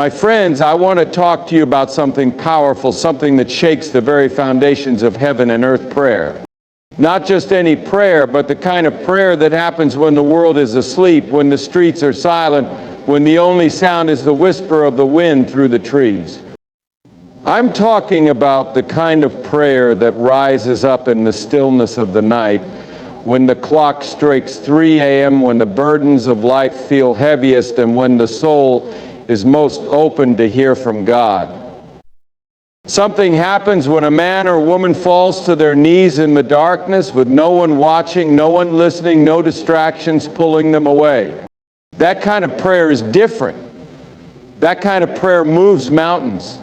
My friends, I want to talk to you about something powerful, something that shakes the very foundations of heaven and earth prayer. Not just any prayer, but the kind of prayer that happens when the world is asleep, when the streets are silent, when the only sound is the whisper of the wind through the trees. I'm talking about the kind of prayer that rises up in the stillness of the night, when the clock strikes 3 a.m., when the burdens of life feel heaviest, and when the soul is most open to hear from God. Something happens when a man or woman falls to their knees in the darkness with no one watching, no one listening, no distractions pulling them away. That kind of prayer is different. That kind of prayer moves mountains.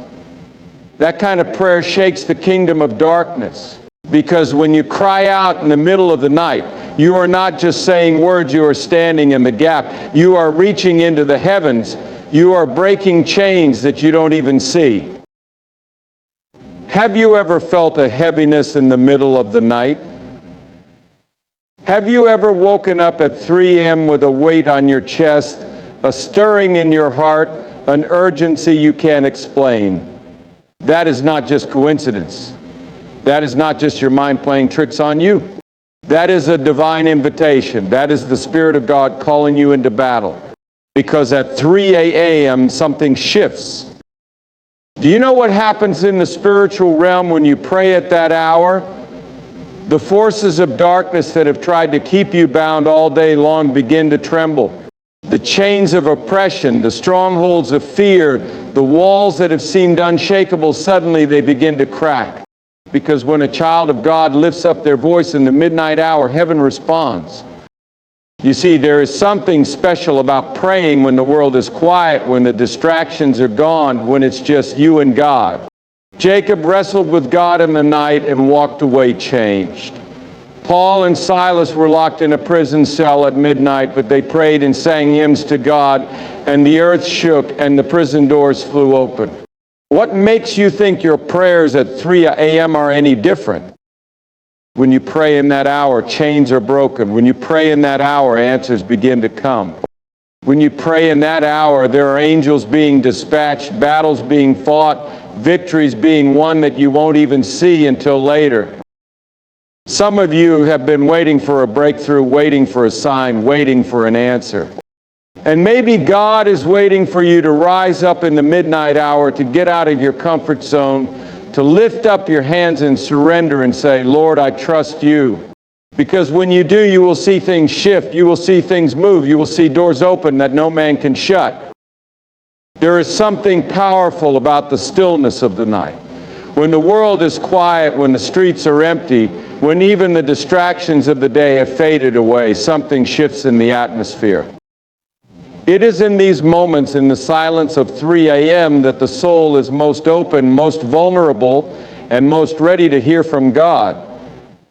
That kind of prayer shakes the kingdom of darkness. Because when you cry out in the middle of the night, you are not just saying words, you are standing in the gap. You are reaching into the heavens. You are breaking chains that you don't even see. Have you ever felt a heaviness in the middle of the night? Have you ever woken up at 3 a.m. with a weight on your chest, a stirring in your heart, an urgency you can't explain? That is not just coincidence. That is not just your mind playing tricks on you. That is a divine invitation. That is the Spirit of God calling you into battle. Because at 3 a.m. something shifts. Do you know what happens in the spiritual realm when you pray at that hour? The forces of darkness that have tried to keep you bound all day long begin to tremble. The chains of oppression, the strongholds of fear, the walls that have seemed unshakable, suddenly they begin to crack. Because when a child of God lifts up their voice in the midnight hour, heaven responds. You see, there is something special about praying when the world is quiet, when the distractions are gone, when it's just you and God. Jacob wrestled with God in the night and walked away changed. Paul and Silas were locked in a prison cell at midnight, but they prayed and sang hymns to God, and the earth shook and the prison doors flew open. What makes you think your prayers at 3 a.m. are any different? When you pray in that hour, chains are broken. When you pray in that hour, answers begin to come. When you pray in that hour, there are angels being dispatched, battles being fought, victories being won that you won't even see until later. Some of you have been waiting for a breakthrough, waiting for a sign, waiting for an answer. And maybe God is waiting for you to rise up in the midnight hour, to get out of your comfort zone, to lift up your hands and surrender and say, Lord, I trust you. Because when you do, you will see things shift. You will see things move. You will see doors open that no man can shut. There is something powerful about the stillness of the night. When the world is quiet, when the streets are empty, when even the distractions of the day have faded away, something shifts in the atmosphere. It is in these moments, in the silence of 3 a.m., that the soul is most open, most vulnerable, and most ready to hear from God.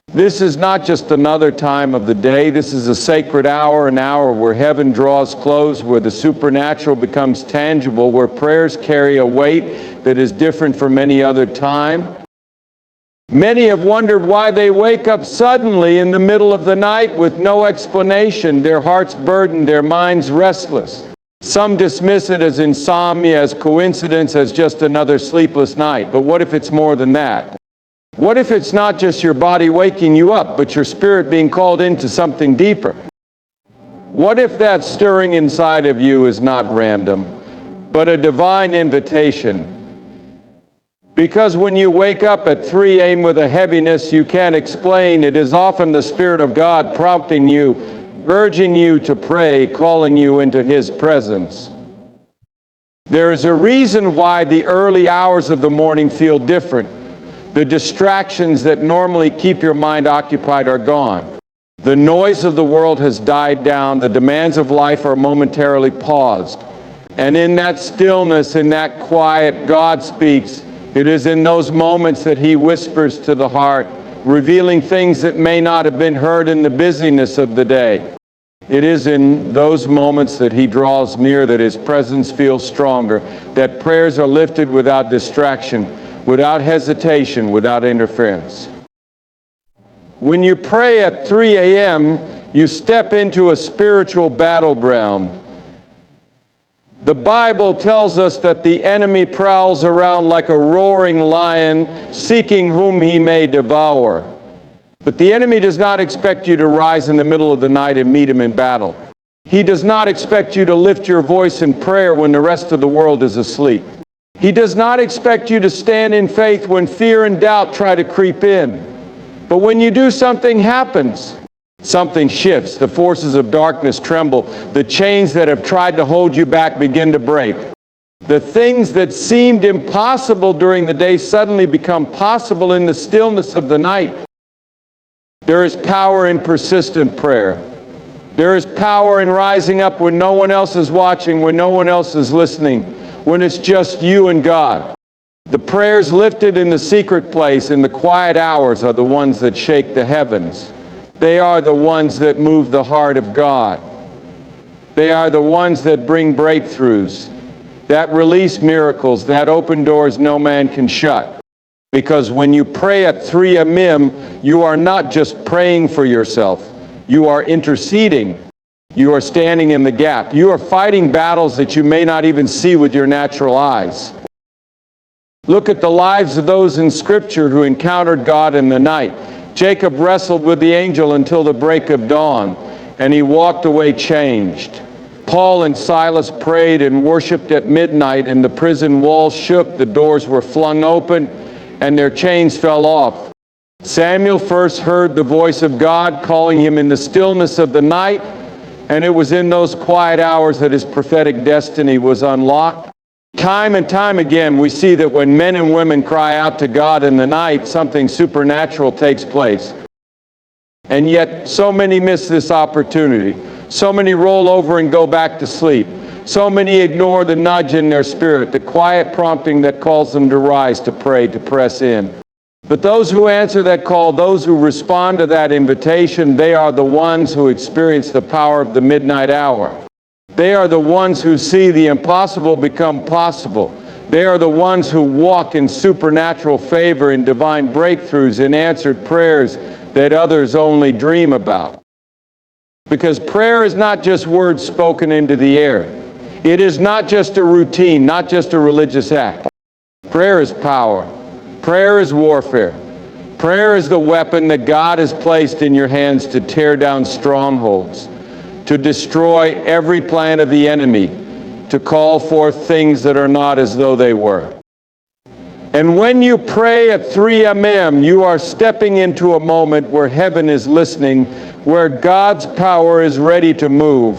This is not just another time of the day. This is a sacred hour, an hour where heaven draws close, where the supernatural becomes tangible, where prayers carry a weight that is different from any other time. Many have wondered why they wake up suddenly in the middle of the night with no explanation, their hearts burdened, their minds restless. Some dismiss it as insomnia, as coincidence, as just another sleepless night. But what if it's more than that? What if it's not just your body waking you up, but your spirit being called into something deeper? What if that stirring inside of you is not random, but a divine invitation? Because when you wake up at 3 a.m. with a heaviness you can't explain, it is often the Spirit of God prompting you, urging you to pray, calling you into His presence. There is a reason why the early hours of the morning feel different. The distractions that normally keep your mind occupied are gone. The noise of the world has died down. The demands of life are momentarily paused. And in that stillness, in that quiet, God speaks. It is in those moments that He whispers to the heart, revealing things that may not have been heard in the busyness of the day. It is in those moments that He draws near, that His presence feels stronger, that prayers are lifted without distraction, without hesitation, without interference. When you pray at 3 a.m., you step into a spiritual battleground. The Bible tells us that the enemy prowls around like a roaring lion, seeking whom he may devour. But the enemy does not expect you to rise in the middle of the night and meet him in battle. He does not expect you to lift your voice in prayer when the rest of the world is asleep. He does not expect you to stand in faith when fear and doubt try to creep in. But when you do, something happens. Something shifts. The forces of darkness tremble. The chains that have tried to hold you back begin to break. The things that seemed impossible during the day suddenly become possible in the stillness of the night. There is power in persistent prayer. There is power in rising up when no one else is watching, when no one else is listening, when it's just you and God. The prayers lifted in the secret place, in the quiet hours, are the ones that shake the heavens. They are the ones that move the heart of God. They are the ones that bring breakthroughs, that release miracles, that open doors no man can shut. Because when you pray at 3 a.m., you are not just praying for yourself. You are interceding. You are standing in the gap. You are fighting battles that you may not even see with your natural eyes. Look at the lives of those in Scripture who encountered God in the night. Jacob wrestled with the angel until the break of dawn, and he walked away changed. Paul and Silas prayed and worshiped at midnight, and the prison walls shook, the doors were flung open, and their chains fell off. Samuel first heard the voice of God calling him in the stillness of the night, and it was in those quiet hours that his prophetic destiny was unlocked. Time and time again, we see that when men and women cry out to God in the night, something supernatural takes place. And yet, so many miss this opportunity. So many roll over and go back to sleep. So many ignore the nudge in their spirit, the quiet prompting that calls them to rise, to pray, to press in. But those who answer that call, those who respond to that invitation, they are the ones who experience the power of the midnight hour. They are the ones who see the impossible become possible. They are the ones who walk in supernatural favor, in divine breakthroughs, in answered prayers that others only dream about. Because prayer is not just words spoken into the air. It is not just a routine, not just a religious act. Prayer is power. Prayer is warfare. Prayer is the weapon that God has placed in your hands to tear down strongholds, to destroy every plan of the enemy, to call forth things that are not as though they were. And when you pray at 3 a.m., you are stepping into a moment where heaven is listening, where God's power is ready to move,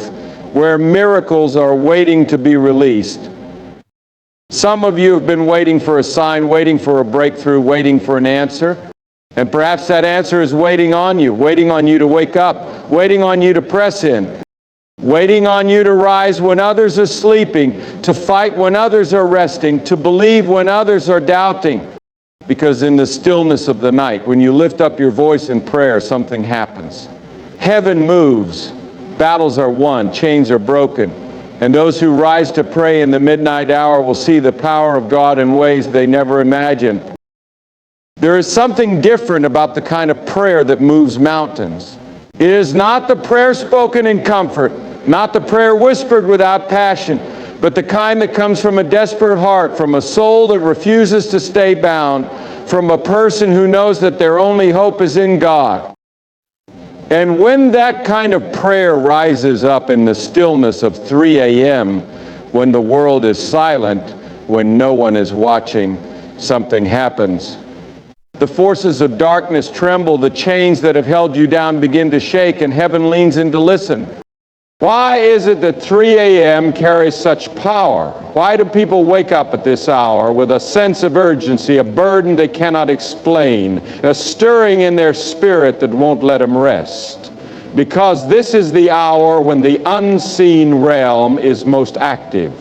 where miracles are waiting to be released. Some of you have been waiting for a sign, waiting for a breakthrough, waiting for an answer. And perhaps that answer is waiting on you to wake up, waiting on you to press in, waiting on you to rise when others are sleeping, to fight when others are resting, to believe when others are doubting. Because in the stillness of the night, when you lift up your voice in prayer, something happens. Heaven moves, battles are won, chains are broken. And those who rise to pray in the midnight hour will see the power of God in ways they never imagined. There is something different about the kind of prayer that moves mountains. It is not the prayer spoken in comfort, not the prayer whispered without passion, but the kind that comes from a desperate heart, from a soul that refuses to stay bound, from a person who knows that their only hope is in God. And when that kind of prayer rises up in the stillness of 3 a.m., when the world is silent, when no one is watching, something happens. The forces of darkness tremble, the chains that have held you down begin to shake, and heaven leans in to listen. Why is it that 3 a.m. carries such power? Why do people wake up at this hour with a sense of urgency, a burden they cannot explain, a stirring in their spirit that won't let them rest? Because this is the hour when the unseen realm is most active.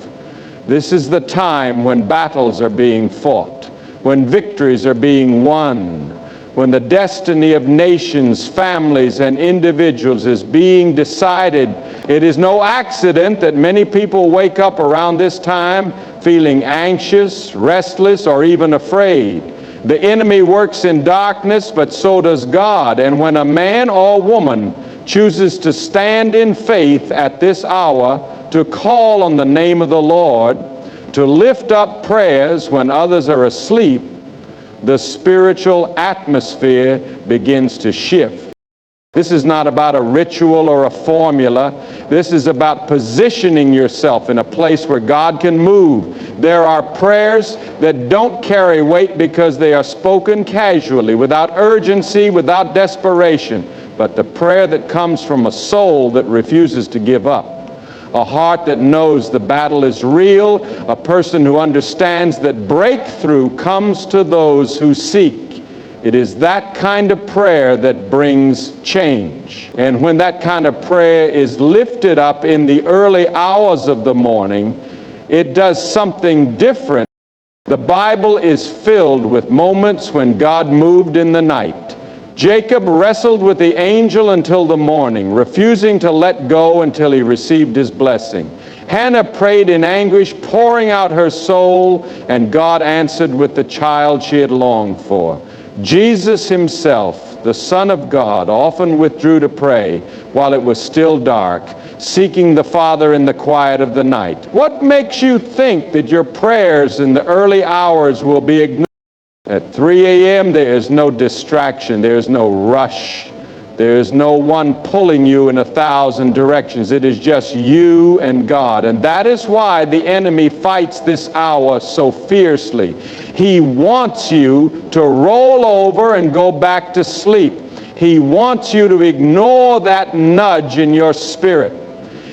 This is the time when battles are being fought, when victories are being won, when the destiny of nations, families, and individuals is being decided. It is no accident that many people wake up around this time feeling anxious, restless, or even afraid. The enemy works in darkness, but so does God. And when a man or woman chooses to stand in faith at this hour, to call on the name of the Lord, to lift up prayers when others are asleep, the spiritual atmosphere begins to shift. This is not about a ritual or a formula. This is about positioning yourself in a place where God can move. There are prayers that don't carry weight because they are spoken casually, without urgency, without desperation. But the prayer that comes from a soul that refuses to give up, a heart that knows the battle is real, a person who understands that breakthrough comes to those who seek. It is that kind of prayer that brings change. And when that kind of prayer is lifted up in the early hours of the morning, it does something different. The Bible is filled with moments when God moved in the night. Jacob wrestled with the angel until the morning, refusing to let go until he received his blessing. Hannah prayed in anguish, pouring out her soul, and God answered with the child she had longed for. Jesus himself, the Son of God, often withdrew to pray while it was still dark, seeking the Father in the quiet of the night. What makes you think that your prayers in the early hours will be ignored? At 3 a.m. there is no distraction, there is no rush, there is no one pulling you in 1,000 directions. It is just you and God. And that is why the enemy fights this hour so fiercely. He wants you to roll over and go back to sleep. He wants you to ignore that nudge in your spirit.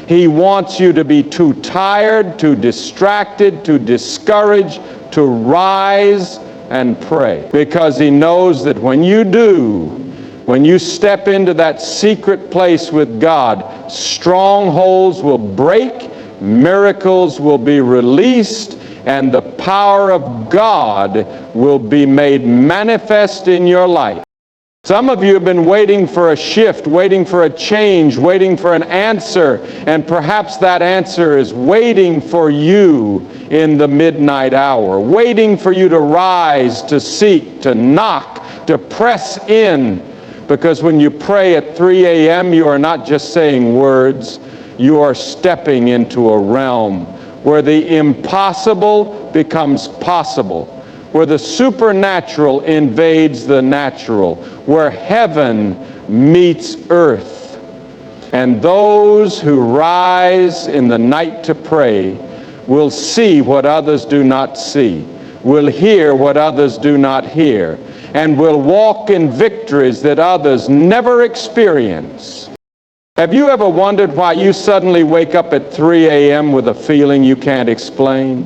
He wants you to be too tired, too distracted, too discouraged to rise and pray. Because he knows that when you do, when you step into that secret place with God, strongholds will break, miracles will be released, and the power of God will be made manifest in your life. Some of you have been waiting for a shift, waiting for a change, waiting for an answer, and perhaps that answer is waiting for you in the midnight hour, waiting for you to rise, to seek, to knock, to press in. Because when you pray at 3 a.m., you are not just saying words, you are stepping into a realm where the impossible becomes possible, where the supernatural invades the natural, where heaven meets earth. And those who rise in the night to pray will see what others do not see, will hear what others do not hear, and will walk in victories that others never experience. Have you ever wondered why you suddenly wake up at 3 a.m. with a feeling you can't explain?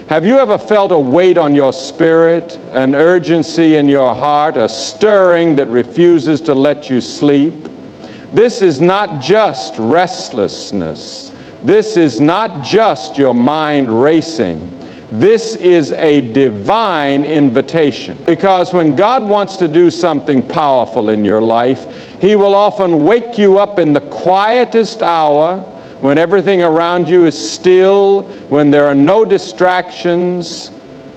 Have you ever felt a weight on your spirit, an urgency in your heart, a stirring that refuses to let you sleep? This is not just restlessness. This is not just your mind racing. This is a divine invitation. Because when God wants to do something powerful in your life, he will often wake you up in the quietest hour, when everything around you is still, when there are no distractions,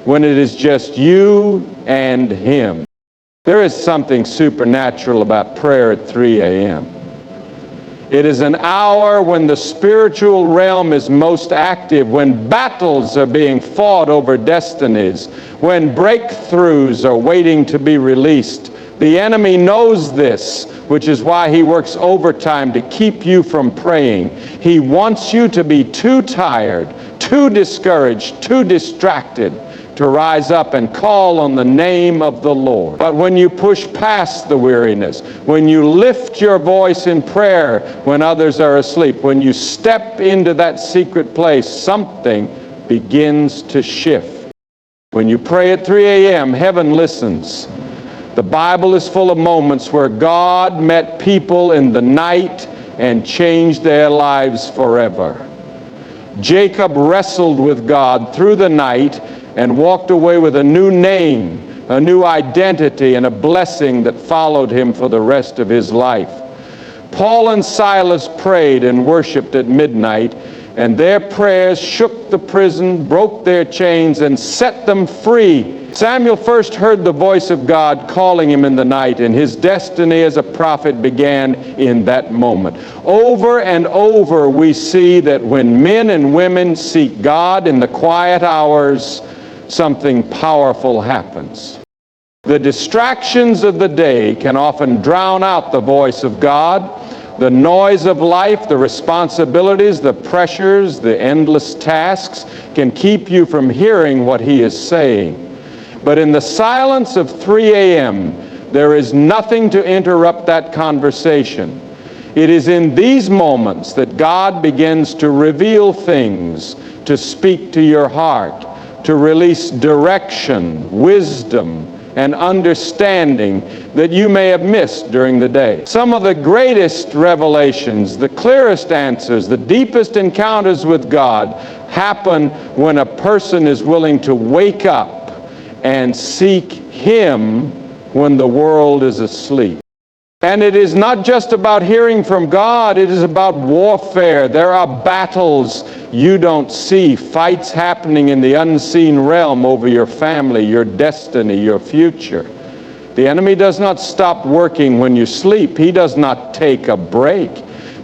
when it is just you and him. There is something supernatural about prayer at 3 a.m. It is an hour when the spiritual realm is most active, when battles are being fought over destinies, when breakthroughs are waiting to be released. The enemy knows this, which is why he works overtime to keep you from praying. He wants you to be too tired, too discouraged, too distracted to rise up and call on the name of the Lord. But when you push past the weariness, when you lift your voice in prayer when others are asleep, when you step into that secret place, something begins to shift. When you pray at 3 a.m., heaven listens. The Bible is full of moments where God met people in the night and changed their lives forever. Jacob wrestled with God through the night and walked away with a new name, a new identity, and a blessing that followed him for the rest of his life. Paul and Silas prayed and worshiped at midnight, and their prayers shook the prison, broke their chains, and set them free. Samuel first heard the voice of God calling him in the night, and his destiny as a prophet began in that moment. Over and over we see that when men and women seek God in the quiet hours, something powerful happens. The distractions of the day can often drown out the voice of God. The noise of life, the responsibilities, the pressures, the endless tasks can keep you from hearing what He is saying. But in the silence of 3 a.m., there is nothing to interrupt that conversation. It is in these moments that God begins to reveal things, to speak to your heart, to release direction, wisdom, and understanding that you may have missed during the day. Some of the greatest revelations, the clearest answers, the deepest encounters with God happen when a person is willing to wake up and seek Him when the world is asleep. And it is not just about hearing from God, it is about warfare. There are battles you don't see, fights happening in the unseen realm over your family, your destiny, your future. The enemy does not stop working when you sleep. He does not take a break.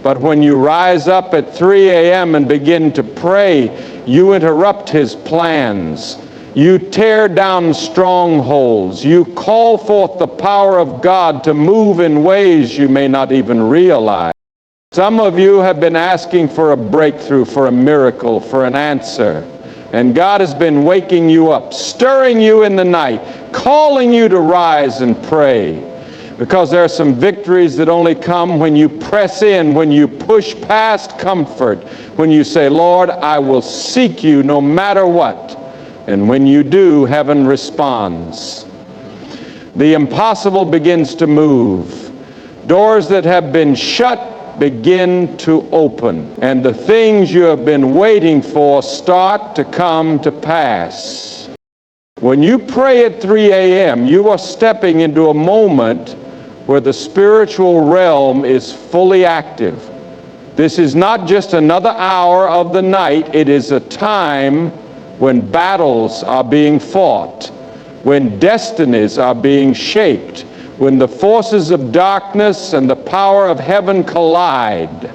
But when you rise up at 3 a.m. and begin to pray, you interrupt his plans. You tear down strongholds. You call forth the power of God to move in ways you may not even realize. Some of you have been asking for a breakthrough, for a miracle, for an answer. And God has been waking you up, stirring you in the night, calling you to rise and pray. Because there are some victories that only come when you press in, when you push past comfort, when you say, Lord, I will seek you no matter what. And when you do, heaven responds. The impossible begins to move. Doors that have been shut begin to open. And the things you have been waiting for start to come to pass. When you pray at 3 a.m., you are stepping into a moment where the spiritual realm is fully active. This is not just another hour of the night. It is a time when battles are being fought, when destinies are being shaped, when the forces of darkness and the power of heaven collide.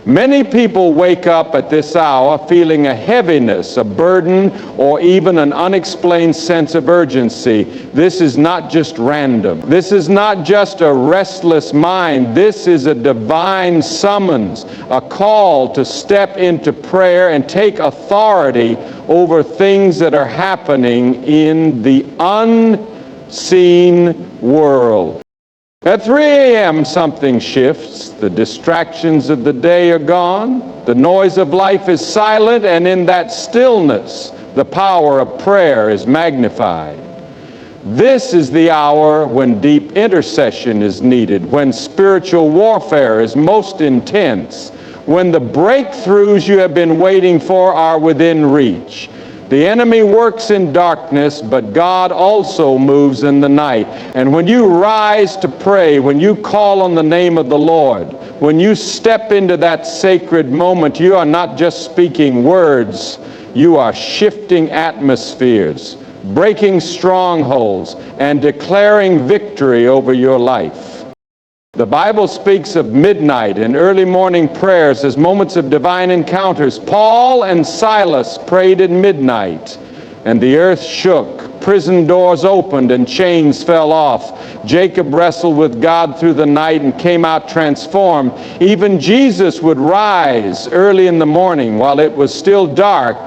Many people wake up at this hour feeling a heaviness, a burden, or even an unexplained sense of urgency. This is not just random. This is not just a restless mind. This is a divine summons, a call to step into prayer and take authority over things that are happening in the unseen world. At 3 a.m. something shifts. The distractions of the day are gone. The noise of life is silent, and in that stillness, the power of prayer is magnified. This is the hour when deep intercession is needed, when spiritual warfare is most intense, when the breakthroughs you have been waiting for are within reach. The enemy works in darkness, but God also moves in the night. And when you rise to pray, when you call on the name of the Lord, when you step into that sacred moment, you are not just speaking words, you are shifting atmospheres, breaking strongholds, and declaring victory over your life. The Bible speaks of midnight and early morning prayers as moments of divine encounters. Paul and Silas prayed at midnight, and the earth shook. Prison doors opened and chains fell off. Jacob wrestled with God through the night and came out transformed. Even Jesus would rise early in the morning while it was still dark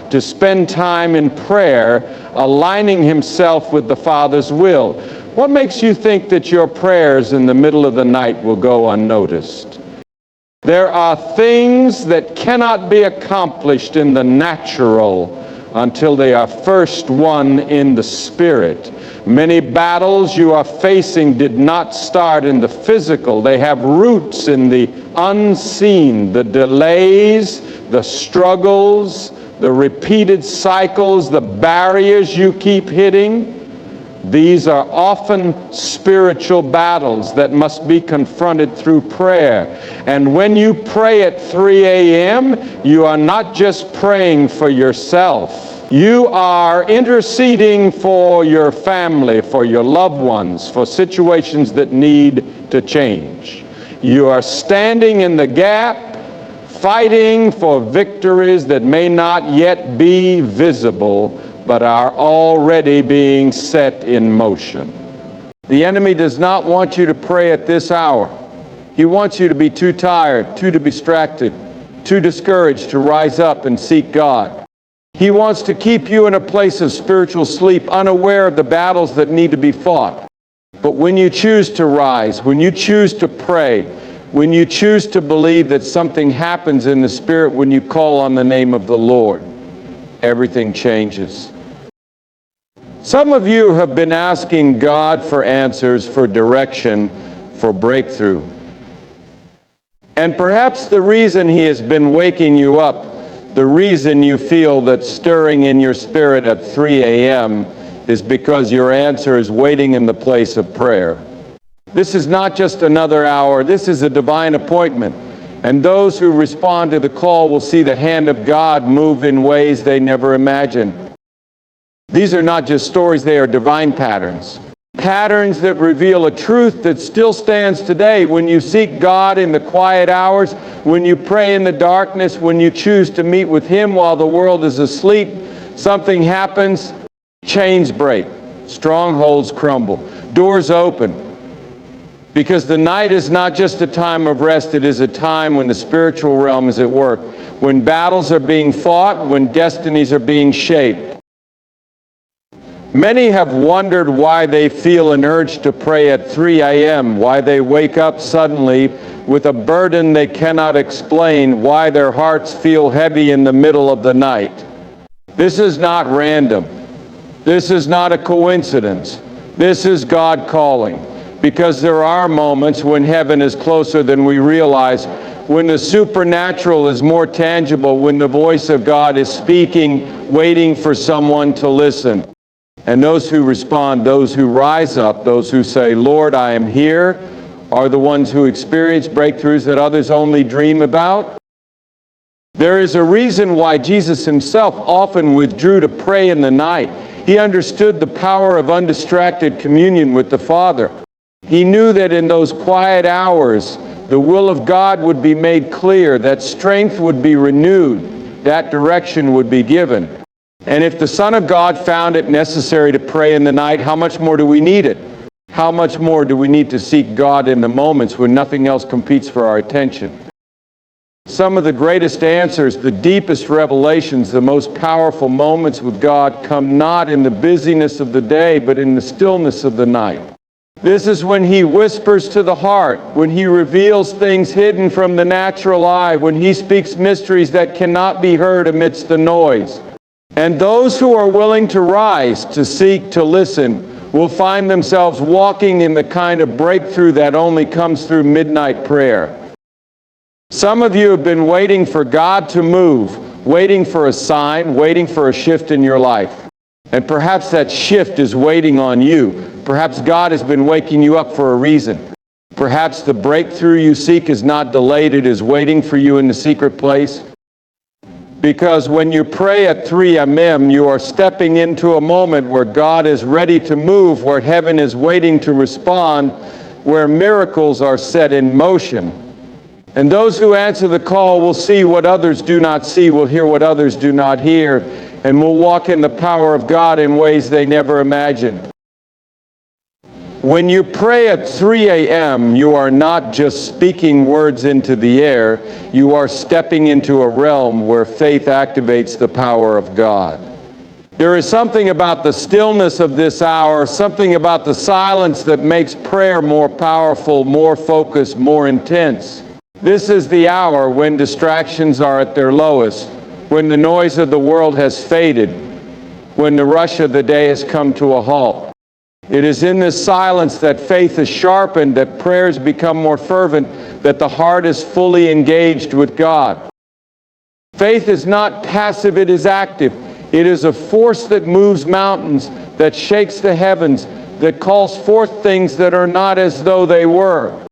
to spend time in prayer, aligning himself with the Father's will. What makes you think that your prayers in the middle of the night will go unnoticed? There are things that cannot be accomplished in the natural until they are first won in the Spirit. Many battles you are facing did not start in the physical. They have roots in the unseen, the delays, the struggles, the repeated cycles, the barriers you keep hitting. These are often spiritual battles that must be confronted through prayer. And when you pray at 3 a.m., you are not just praying for yourself. You are interceding for your family, for your loved ones, for situations that need to change. You are standing in the gap, fighting for victories that may not yet be visible, but are already being set in motion. The enemy does not want you to pray at this hour. He wants you to be too tired, too distracted, too discouraged to rise up and seek God. He wants to keep you in a place of spiritual sleep, unaware of the battles that need to be fought. But when you choose to rise, when you choose to pray, when you choose to believe that something happens in the Spirit when you call on the name of the Lord, everything changes. Some of you have been asking God for answers, for direction, for breakthrough. And perhaps the reason He has been waking you up, the reason you feel that stirring in your spirit at 3 a.m. is because your answer is waiting in the place of prayer. This is not just another hour, this is a divine appointment. And those who respond to the call will see the hand of God move in ways they never imagined. These are not just stories, they are divine patterns. Patterns that reveal a truth that still stands today. When you seek God in the quiet hours, when you pray in the darkness, when you choose to meet with Him while the world is asleep, something happens, chains break, strongholds crumble, doors open. Because the night is not just a time of rest, it is a time when the spiritual realm is at work, when battles are being fought, when destinies are being shaped. Many have wondered why they feel an urge to pray at 3 a.m., why they wake up suddenly with a burden they cannot explain, why their hearts feel heavy in the middle of the night. This is not random. This is not a coincidence. This is God calling. Because there are moments when heaven is closer than we realize, when the supernatural is more tangible, when the voice of God is speaking, waiting for someone to listen. And those who respond, those who rise up, those who say, Lord, I am here, are the ones who experience breakthroughs that others only dream about. There is a reason why Jesus Himself often withdrew to pray in the night. He understood the power of undistracted communion with the Father. He knew that in those quiet hours, the will of God would be made clear, that strength would be renewed, that direction would be given. And if the Son of God found it necessary to pray in the night, how much more do we need it? How much more do we need to seek God in the moments when nothing else competes for our attention? Some of the greatest answers, the deepest revelations, the most powerful moments with God come not in the busyness of the day, but in the stillness of the night. This is when He whispers to the heart, when He reveals things hidden from the natural eye, when He speaks mysteries that cannot be heard amidst the noise. And those who are willing to rise, to seek, to listen, will find themselves walking in the kind of breakthrough that only comes through midnight prayer. Some of you have been waiting for God to move, waiting for a sign, waiting for a shift in your life. And perhaps that shift is waiting on you. Perhaps God has been waking you up for a reason. Perhaps the breakthrough you seek is not delayed, it is waiting for you in the secret place. Because when you pray at 3 a.m., you are stepping into a moment where God is ready to move, where heaven is waiting to respond, where miracles are set in motion. And those who answer the call will see what others do not see, will hear what others do not hear, and will walk in the power of God in ways they never imagined. When you pray at 3 a.m., you are not just speaking words into the air, you are stepping into a realm where faith activates the power of God. There is something about the stillness of this hour, something about the silence that makes prayer more powerful, more focused, more intense. This is the hour when distractions are at their lowest, when the noise of the world has faded, when the rush of the day has come to a halt. It is in this silence that faith is sharpened, that prayers become more fervent, that the heart is fully engaged with God. Faith is not passive, it is active. It is a force that moves mountains, that shakes the heavens, that calls forth things that are not as though they were.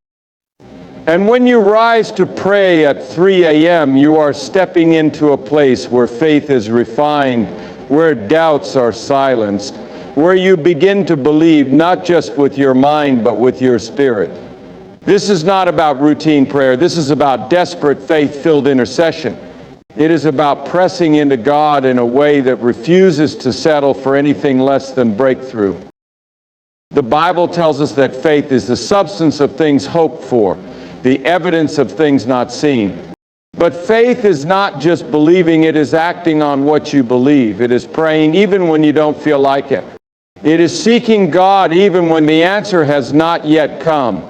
And when you rise to pray at 3 a.m., you are stepping into a place where faith is refined, where doubts are silenced, where you begin to believe not just with your mind, but with your spirit. This is not about routine prayer. This is about desperate, faith-filled intercession. It is about pressing into God in a way that refuses to settle for anything less than breakthrough. The Bible tells us that faith is the substance of things hoped for, the evidence of things not seen. But faith is not just believing, it is acting on what you believe. It is praying even when you don't feel like it. It is seeking God even when the answer has not yet come.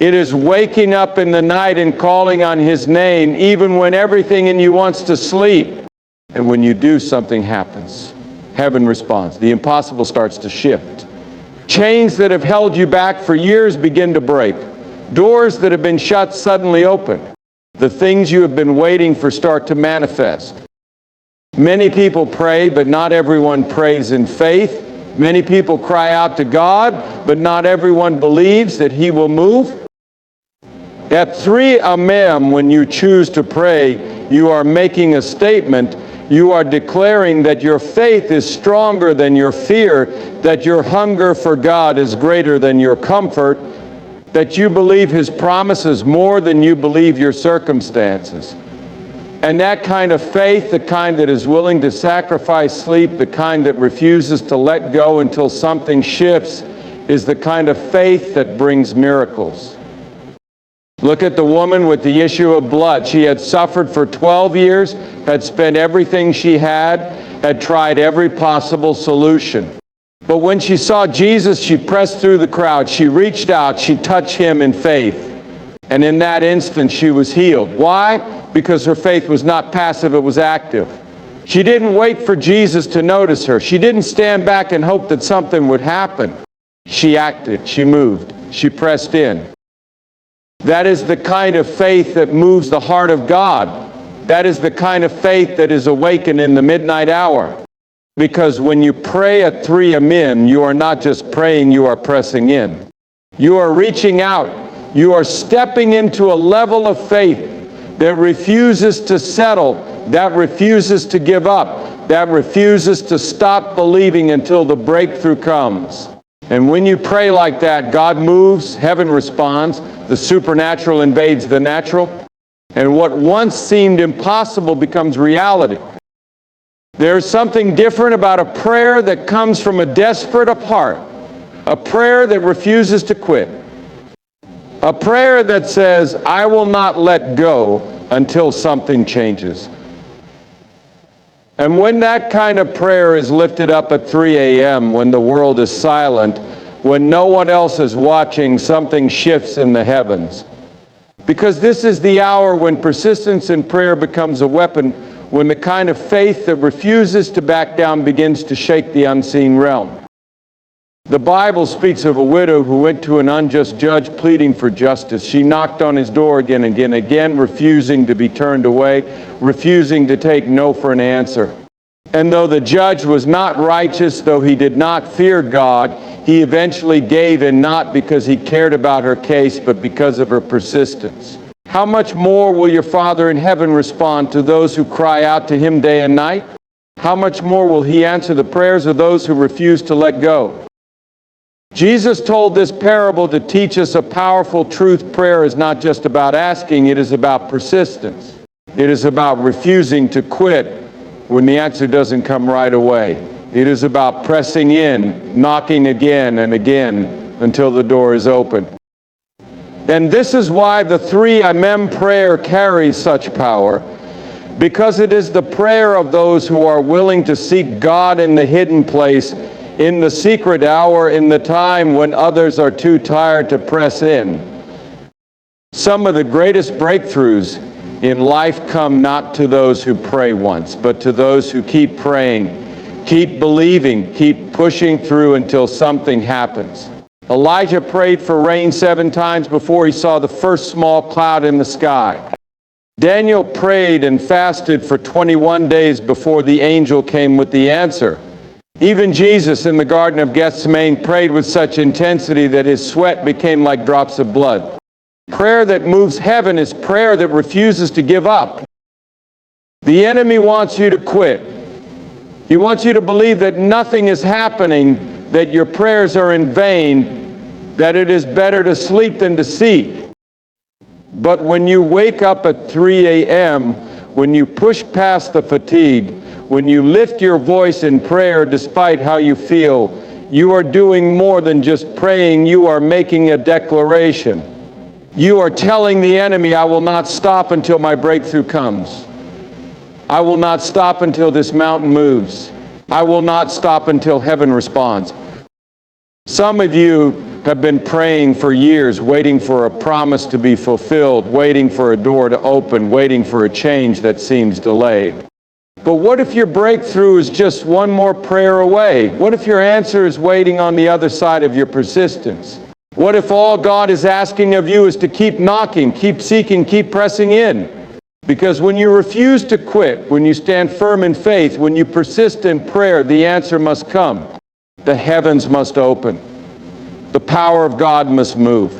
It is waking up in the night and calling on His name even when everything in you wants to sleep. And when you do, something happens. Heaven responds. The impossible starts to shift. Chains that have held you back for years begin to break. Doors that have been shut suddenly open. The things you have been waiting for start to manifest. Many people pray, but not everyone prays in faith. Many people cry out to God, but not everyone believes that He will move. At 3 a.m., when you choose to pray, you are making a statement. You are declaring that your faith is stronger than your fear, that your hunger for God is greater than your comfort, that you believe His promises more than you believe your circumstances. And that kind of faith, the kind that is willing to sacrifice sleep, the kind that refuses to let go until something shifts, is the kind of faith that brings miracles. Look at the woman with the issue of blood. She had suffered for 12 years, had spent everything she had tried every possible solution. But when she saw Jesus, she pressed through the crowd. She reached out. She touched Him in faith. And in that instant, she was healed. Why? Because her faith was not passive, it was active. She didn't wait for Jesus to notice her. She didn't stand back and hope that something would happen. She acted. She moved. She pressed in. That is the kind of faith that moves the heart of God. That is the kind of faith that is awakened in the midnight hour. Because when you pray at 3 a.m., you are not just praying, you are pressing in. You are reaching out. You are stepping into a level of faith that refuses to settle, that refuses to give up, that refuses to stop believing until the breakthrough comes. And when you pray like that, God moves, heaven responds, the supernatural invades the natural, and what once seemed impossible becomes reality. There's something different about a prayer that comes from a desperate heart, a prayer that refuses to quit, a prayer that says, I will not let go until something changes. And when that kind of prayer is lifted up at 3 a.m., when the world is silent, when no one else is watching, something shifts in the heavens. Because this is the hour when persistence in prayer becomes a weapon, when the kind of faith that refuses to back down begins to shake the unseen realm. The Bible speaks of a widow who went to an unjust judge pleading for justice. She knocked on his door again and again, refusing to be turned away, refusing to take no for an answer. And though the judge was not righteous, though he did not fear God, he eventually gave in, not because he cared about her case, but because of her persistence. How much more will your Father in heaven respond to those who cry out to Him day and night? How much more will He answer the prayers of those who refuse to let go? Jesus told this parable to teach us a powerful truth. Prayer is not just about asking, it is about persistence. It is about refusing to quit when the answer doesn't come right away. It is about pressing in, knocking again and again until the door is open. And this is why the 3 a.m. prayer carries such power, because it is the prayer of those who are willing to seek God in the hidden place, in the secret hour, in the time when others are too tired to press in. Some of the greatest breakthroughs in life come not to those who pray once, but to those who keep praying, keep believing, keep pushing through until something happens. Elijah prayed for rain 7 times before he saw the first small cloud in the sky. Daniel prayed and fasted for 21 days before the angel came with the answer. Even Jesus in the Garden of Gethsemane prayed with such intensity that his sweat became like drops of blood. Prayer that moves heaven is prayer that refuses to give up. The enemy wants you to quit. He wants you to believe that nothing is happening, that your prayers are in vain, that it is better to sleep than to seek. But when you wake up at 3 a.m., when you push past the fatigue, when you lift your voice in prayer despite how you feel, you are doing more than just praying. You are making a declaration. You are telling the enemy, I will not stop until my breakthrough comes. I will not stop until this mountain moves. I will not stop until heaven responds. Some of you have been praying for years, waiting for a promise to be fulfilled, waiting for a door to open, waiting for a change that seems delayed. But what if your breakthrough is just one more prayer away? What if your answer is waiting on the other side of your persistence? What if all God is asking of you is to keep knocking, keep seeking, keep pressing in? Because when you refuse to quit, when you stand firm in faith, when you persist in prayer, the answer must come. The heavens must open. The power of God must move.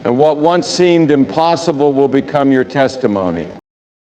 And what once seemed impossible will become your testimony.